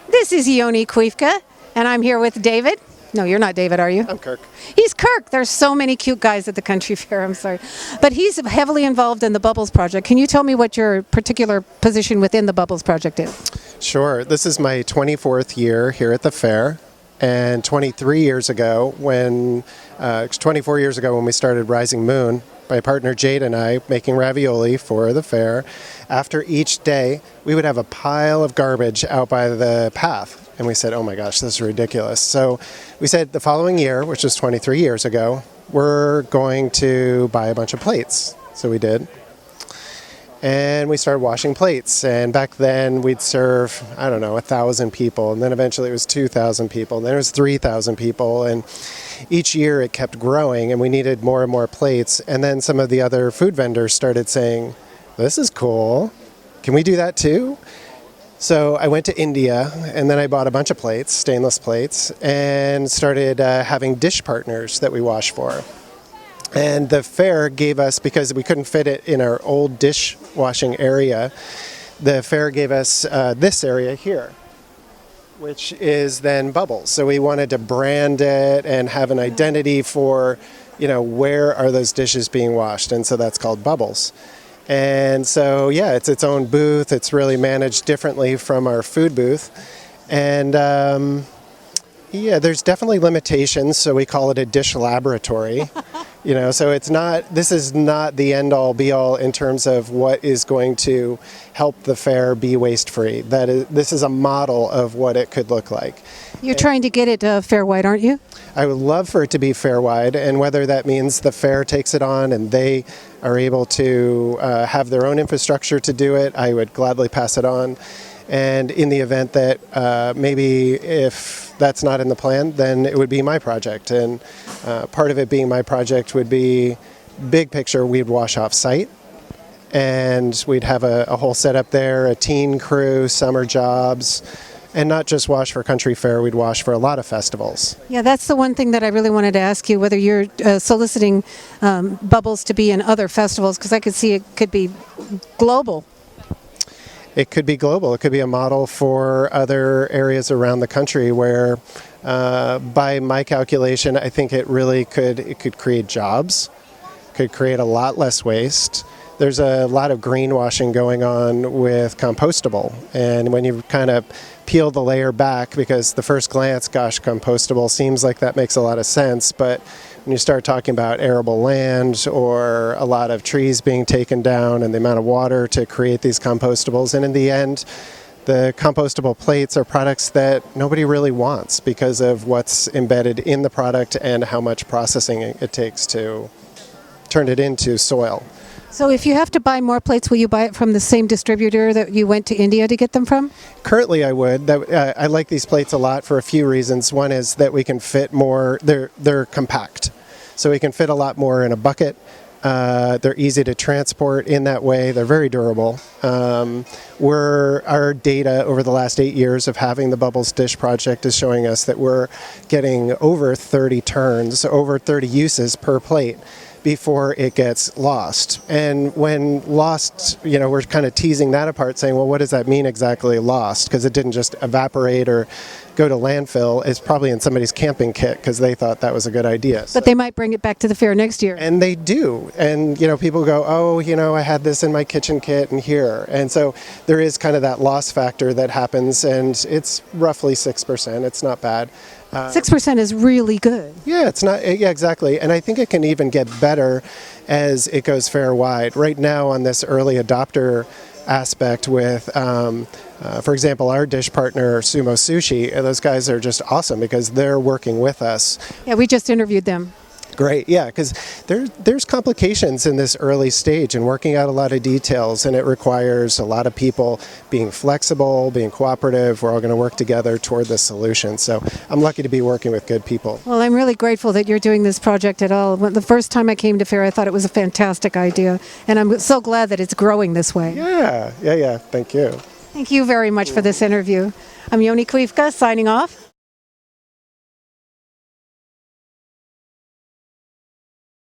This is Yoni Kuifka, and I'm here with David. No, you're not David, are you? I'm Kirk. He's Kirk. There's so many cute guys at the country fair, I'm sorry. But he's heavily involved in the Bubbles Project. Can you tell me what your particular position within the Bubbles Project is? Sure. This is my 24th year here at the fair. And 24 years ago when we started Rising Moon, my partner Jade and I making ravioli for the fair, after each day we would have a pile of garbage out by the path. And we said, oh my gosh, this is ridiculous. So we said the following year, which was 23 years ago, we're going to buy a bunch of plates. So we did. And we started washing plates. And back then we'd serve, 1,000 people. And then eventually it was 2,000 people. And then it was 3,000 people. And each year it kept growing and we needed more and more plates. And then some of the other food vendors started saying, this is cool. Can we do that too? So I went to India and then I bought a bunch of plates, stainless plates, and started having dish partners that we wash for. And the fair gave us, because we couldn't fit it in our old dishwashing area, the fair gave us this area here, which is then Bubbles. So we wanted to brand it and have an identity for, where are those dishes being washed? And so that's called Bubbles. And so, it's its own booth. It's really managed differently from our food booth. And there's definitely limitations. So we call it a dish laboratory. So this is not the end all be all in terms of what is going to help the fair be waste free. This is a model of what it could look like. You're trying to get it fair-wide, aren't you? I would love for it to be fair-wide, and whether that means the fair takes it on and they are able to have their own infrastructure to do it, I would gladly pass it on. And in the event that maybe if that's not in the plan, then it would be my project. And part of it being my project would be big picture, we'd wash off site. And we'd have a whole setup there, a teen crew, summer jobs. And not just wash for country fair, we'd wash for a lot of festivals. Yeah, that's the one thing that I really wanted to ask you, whether you're soliciting Bubbles to be in other festivals, because I could see it could be global. It could be global. It could be a model for other areas around the country where, by my calculation, I think it really could create jobs, could create a lot less waste. There's a lot of greenwashing going on with compostable. And when you kind of peel the layer back, because the first glance, gosh, compostable seems like that makes a lot of sense. But when you start talking about arable land or a lot of trees being taken down and the amount of water to create these compostables, and in the end, the compostable plates are products that nobody really wants because of what's embedded in the product and how much processing it takes to turn it into soil. So if you have to buy more plates, will you buy it from the same distributor that you went to India to get them from? Currently I would. I like these plates a lot for a few reasons. One is that we can fit more, they're compact. So we can fit a lot more in a bucket. They're easy to transport in that way. They're very durable. Our data over the last 8 years of having the Bubbles Dish Project is showing us that we're getting over 30 turns, over 30 uses per plate before it gets lost. And when lost, we're kind of teasing that apart, saying, well, what does that mean exactly, lost? Because it didn't just evaporate or go to landfill. It's probably in somebody's camping kit because they thought that was a good idea. But they might bring it back to the fair next year. And they do. And, people go, oh, I had this in my kitchen kit and here. And so there is kind of that loss factor that happens, and it's roughly 6%. It's not bad. 6% is really good. Yeah, it's not. Yeah, exactly. And I think it can even get better as it goes fair wide. Right now on this early adopter aspect with, for example, our dish partner, Sumo Sushi, those guys are just awesome because they're working with us. Yeah, we just interviewed them. Great, yeah, because there's complications in this early stage and working out a lot of details, and it requires a lot of people being flexible, being cooperative. We're all going to work together toward this solution. So I'm lucky to be working with good people. Well, I'm really grateful that you're doing this project at all. The first time I came to fair, I thought it was a fantastic idea, and I'm so glad that it's growing this way. Yeah. Thank you. Thank you very much for this interview. I'm Yoni Kuifka, signing off.